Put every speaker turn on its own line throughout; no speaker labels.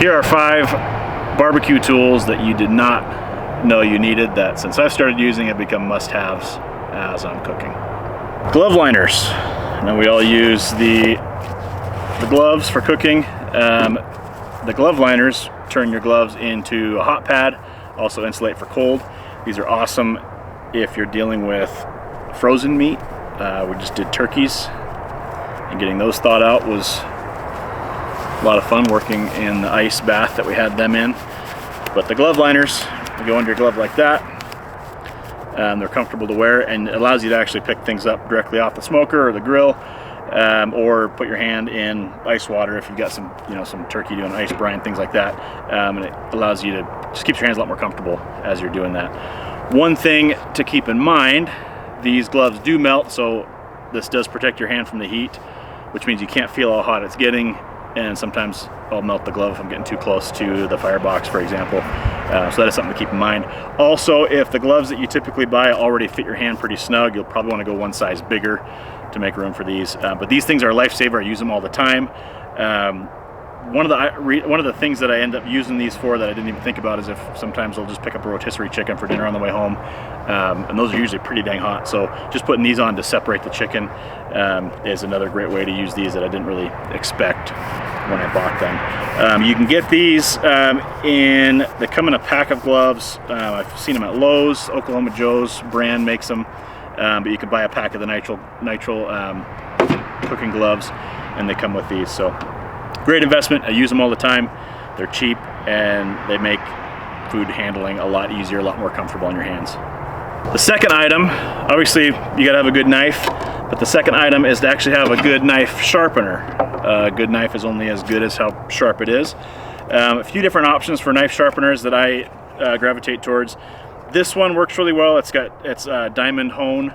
here are 5 barbecue tools that you did not know you needed that since I've started using it become must-haves as I'm cooking. Glove liners. Now we all use the gloves for cooking. The glove liners turn your gloves into a hot pad, also insulate for cold. These are awesome if you're dealing with frozen meat. We just did turkeys, and getting those thawed out was a lot of fun working in the ice bath that we had them in. But the glove liners, they go under your glove like that. They're comfortable to wear, and it allows you to actually pick things up directly off the smoker or the grill, or put your hand in ice water if you've got some, some turkey doing ice brine, things like that. And it allows you to just keeps your hands a lot more comfortable as you're doing that. One thing to keep in mind, these gloves do melt, so this does protect your hand from the heat, which means you can't feel how hot it's getting, and sometimes I'll melt the glove if I'm getting too close to the firebox, for example. So that is something to keep in mind. Also, if the gloves that you typically buy already fit your hand pretty snug, you'll probably want to go one size bigger to make room for these. But these things are a lifesaver. I use them all the time. One of the things that I end up using these for that I didn't even think about is if sometimes I'll just pick up a rotisserie chicken for dinner on the way home, and those are usually pretty dang hot. So just putting these on to separate the chicken is another great way to use these that I didn't really expect when I bought them. You can get these they come in a pack of gloves. I've seen them at Lowe's. Oklahoma Joe's brand makes them, but you can buy a pack of the nitrile cooking gloves, and they come with these. So great investment. I use them all the time. They're cheap, and they make food handling a lot easier, a lot more comfortable on your hands. The second item, obviously you gotta have a good knife, but the second item is to actually have a good knife sharpener. A good knife is only as good as how sharp it is. A few different options for knife sharpeners that I gravitate towards. This one works really well. It's diamond hone.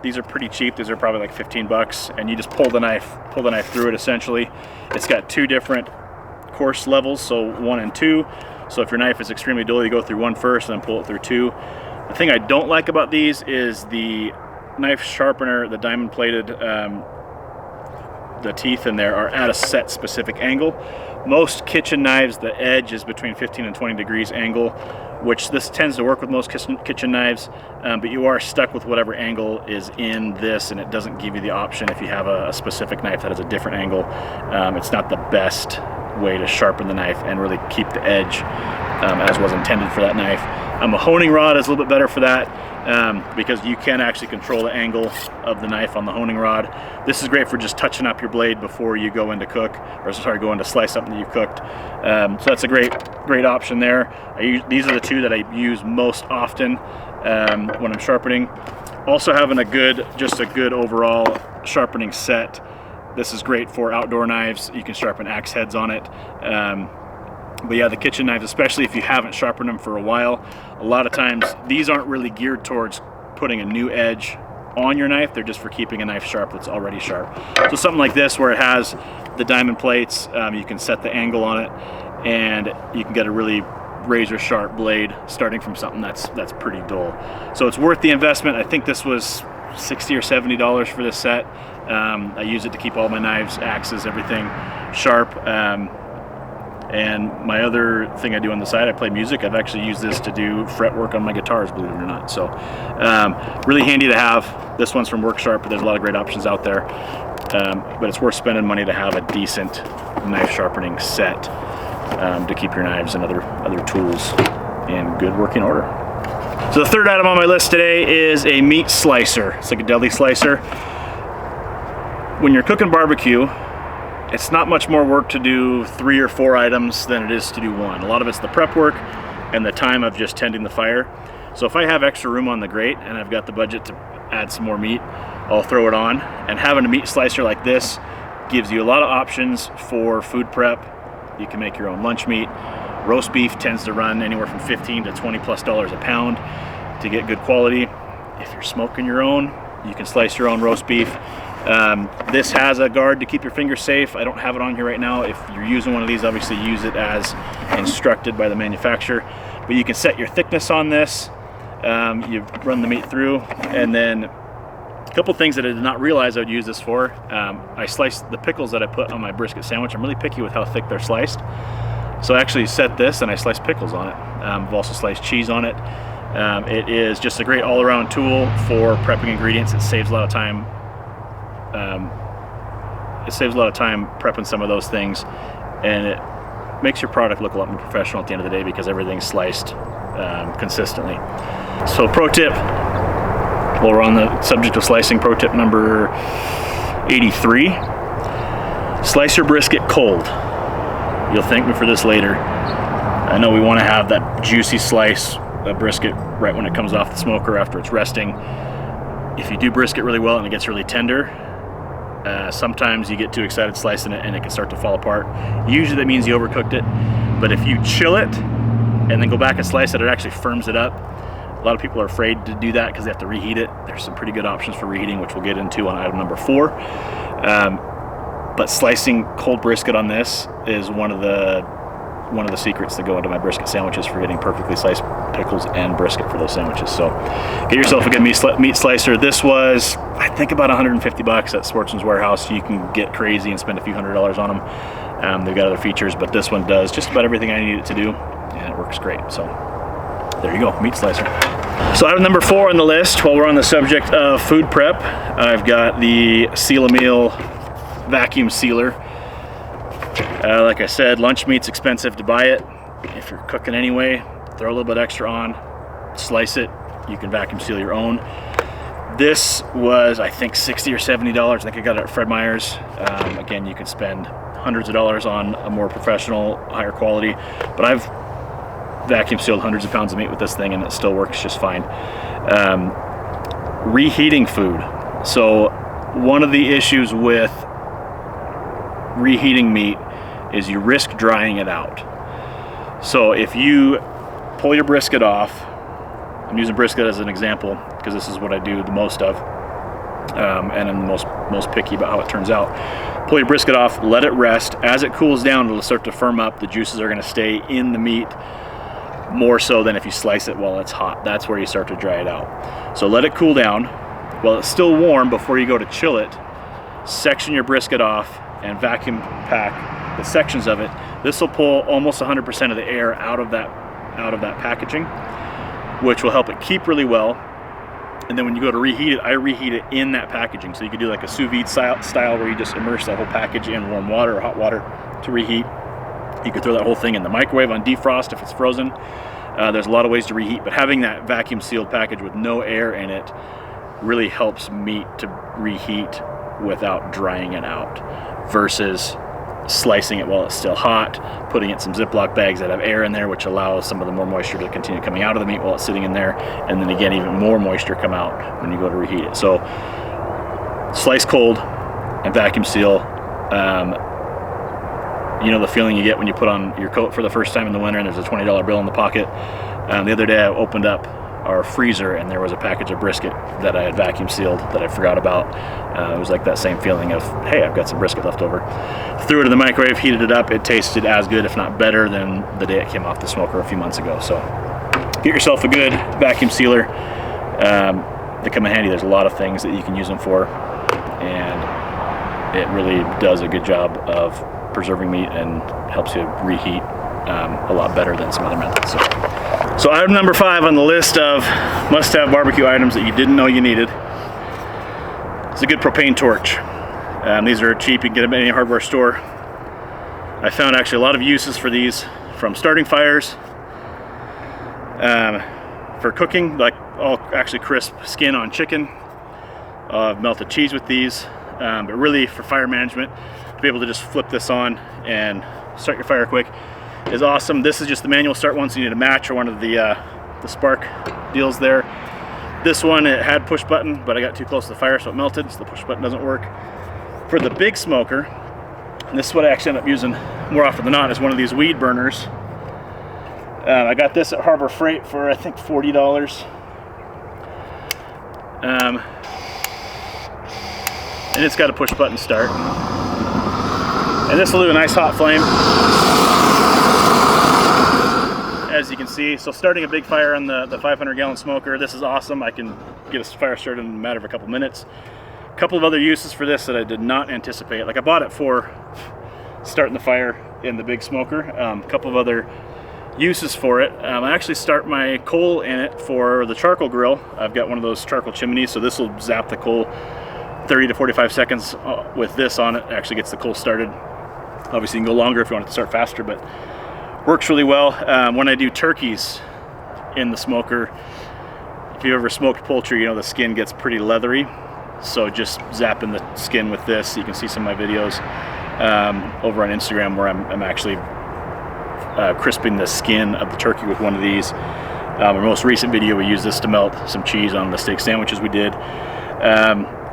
These are pretty cheap. These are probably like 15 bucks, and you just pull the knife through it essentially. It's got 2 different coarse levels, so 1 and 2. So if your knife is extremely dull, you go through 1 first and then pull it through 2. The thing I don't like about these is the knife sharpener, the diamond plated, the teeth in there are at a set specific angle. Most kitchen knives, the edge is between 15 and 20 degrees angle, which this tends to work with most kitchen knives, but you are stuck with whatever angle is in this, and it doesn't give you the option if you have a specific knife that has a different angle. It's not the best way to sharpen the knife and really keep the edge as was intended for that knife. A honing rod is a little bit better for that, because you can actually control the angle of the knife on the honing rod. This is great for just touching up your blade before you go in to cook, or sorry, go in to slice something that you've cooked. So that's a great option there. These are the 2 that I use most often when I'm sharpening. Also having a good overall sharpening set. This is great for outdoor knives. You can sharpen axe heads on it. But yeah, the kitchen knives, especially if you haven't sharpened them for a while, a lot of times these aren't really geared towards putting a new edge on your knife. They're just for keeping a knife sharp that's already sharp. So something like this, where it has the diamond plates, you can set the angle on it, and you can get a really razor sharp blade starting from something that's pretty dull. So it's worth the investment. I think this was $60 or $70 for this set. I use it to keep all my knives, axes, everything sharp. And my other thing I do on the side, I play music. I've actually used this to do fretwork on my guitars, believe it or not. So really handy to have. This one's from Worksharp, but there's a lot of great options out there. But it's worth spending money to have a decent knife sharpening set to keep your knives and other tools in good working order. So the third item on my list today is a meat slicer. It's like a deli slicer. When you're cooking barbecue, it's not much more work to do 3 or 4 items than it is to do 1. A lot of it's the prep work and the time of just tending the fire. So if I have extra room on the grate and I've got the budget to add some more meat, I'll throw it on. And having a meat slicer like this gives you a lot of options for food prep. You can make your own lunch meat. Roast beef tends to run anywhere from $15 to $20+ a pound to get good quality. If you're smoking your own, you can slice your own roast beef. This has a guard to keep your fingers safe. I don't have it on here right now. If you're using one of these, obviously use it as instructed by the manufacturer. But you can set your thickness on this. You run the meat through, and then a couple things that I did not realize I would use this for. I sliced the pickles that I put on my brisket sandwich. I'm really picky with how thick they're sliced. So I actually set this and I sliced pickles on it. I've also sliced cheese on it. It is just a great all-around tool for prepping ingredients. It saves a lot of time. Prepping some of those things, and it makes your product look a lot more professional at the end of the day because everything's sliced consistently. So pro tip, while we're on the subject of slicing, pro tip number 83, slice your brisket cold. You'll thank me for this later. I know we want to have that juicy slice of brisket right when it comes off the smoker after it's resting. If you do brisket really well and it gets really tender, sometimes you get too excited slicing it and it can start to fall apart. Usually that means you overcooked it, but if you chill it and then go back and slice it, it actually firms it up. A lot of people are afraid to do that because they have to reheat it. There's some pretty good options for reheating, which we'll get into on item number 4. But slicing cold brisket on this is one of the secrets that go into my brisket sandwiches for getting perfectly sliced pickles and brisket for those sandwiches. So get yourself a good meat slicer. This was, I think, about 150 bucks at Sportsman's Warehouse. You can get crazy and spend a few $100s on them. They've got other features, but this one does just about everything I need it to do, and it works great. So there you go, meat slicer. So item number 4 on the list, while we're on the subject of food prep, I've got the Seal-A-Meal vacuum sealer. Like I said, lunch meat's expensive to buy it. If you're cooking anyway, throw a little bit extra on, slice it. You can vacuum seal your own. This was, I think, $60 or $70. I think I got it at Fred Meyer's. Again, you can spend hundreds of dollars on a more professional, higher quality, but I've vacuum sealed hundreds of pounds of meat with this thing and it still works just fine. Reheating food. So one of the issues with reheating meat is you risk drying it out. So if you pull your brisket off, I'm using brisket as an example because this is what I do the most of, and I'm the most picky about how it turns out. Pull your brisket off, let it rest. As it cools down, it'll start to firm up. The juices are going to stay in the meat more so than if you slice it while it's hot. That's where you start to dry it out. So let it cool down. While it's still warm, before you go to chill it, section your brisket off and vacuum pack the sections of it. This will pull almost 100% of the air out of that packaging, which will help it keep really well. And then when you go to reheat it, I reheat it in that packaging. So you could do like a sous vide style where you just immerse that whole package in warm water or hot water to reheat. You could throw that whole thing in the microwave on defrost if it's frozen. There's a lot of ways to reheat, but having that vacuum sealed package with no air in it really helps meat to reheat without drying it out, versus slicing it while it's still hot, putting it in some Ziploc bags that have air in there, which allows some of the more moisture to continue coming out of the meat while it's sitting in there, and then again even more moisture come out when you go to reheat it. So slice cold and vacuum seal. You know the feeling you get when you put on your coat for the first time in the winter and there's a $20 bill in the pocket. The other day I opened up our freezer and there was a package of brisket that I had vacuum sealed that I forgot about. It was like that same feeling of, hey, I've got some brisket left over. Threw it in the microwave, heated it up. It tasted as good, if not better, than the day it came off the smoker a few months ago. So get yourself a good vacuum sealer. They come in handy. There's a lot of things that you can use them for, and it really does a good job of preserving meat and helps you reheat a lot better than some other methods. So item number 5 on the list of must-have barbecue items that you didn't know you needed is a good propane torch. These are cheap. You can get them at any hardware store. I found actually a lot of uses for these, from starting fires, for cooking, like all actually crisp skin on chicken. I've melted cheese with these, but really for fire management, to be able to just flip this on and start your fire quick is awesome. This is just the manual start one, so you need a match or one of the spark deals there. This one, it had push button, but I got too close to the fire, so it melted, so the push button doesn't work. For the big smoker, and this is what I actually end up using more often than not, is one of these weed burners. I got this at Harbor Freight for, I think, $40. And it's got a push button start. And this will do a nice hot flame, as you can see. So starting a big fire on the 500-gallon smoker, this is awesome. I can get a fire started in a matter of a couple minutes. A couple of other uses for this that I did not anticipate. Like, I bought it for starting the fire in the big smoker. A couple of other uses for it. I actually start my coal in it for the charcoal grill. I've got one of those charcoal chimneys, so this will zap the coal 30 to 45 seconds with this on it. Actually gets the coal started. Obviously you can go longer if you want it to start faster, but works really well. When I do turkeys in the smoker, if you've ever smoked poultry, you know the skin gets pretty leathery. So just zapping the skin with this. You can see some of my videos over on Instagram where I'm actually crisping the skin of the turkey with one of these. Our most recent video, we used this to melt some cheese on the steak sandwiches we did.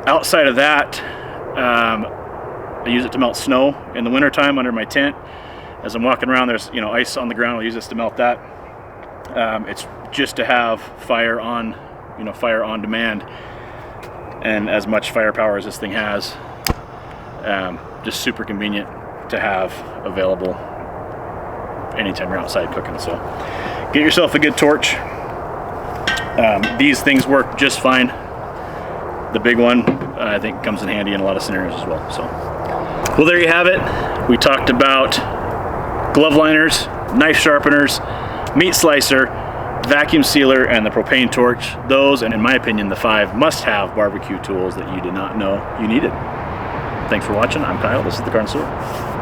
Outside of that, I use it to melt snow in the wintertime under my tent. As I'm walking around, there's ice on the ground. I'll use this to melt that. It's just to have fire on, fire on demand, and as much firepower as this thing has, just super convenient to have available anytime you're outside cooking. So get yourself a good torch. These things work just fine. The big one, I think, comes in handy in a lot of scenarios as well. So, well, there you have it. We talked about glove liners, knife sharpeners, meat slicer, vacuum sealer, and the propane torch. Those, and in my opinion, the 5 must-have barbecue tools that you did not know you needed. Thanks for watching. I'm Kyle. This is The Garden Store.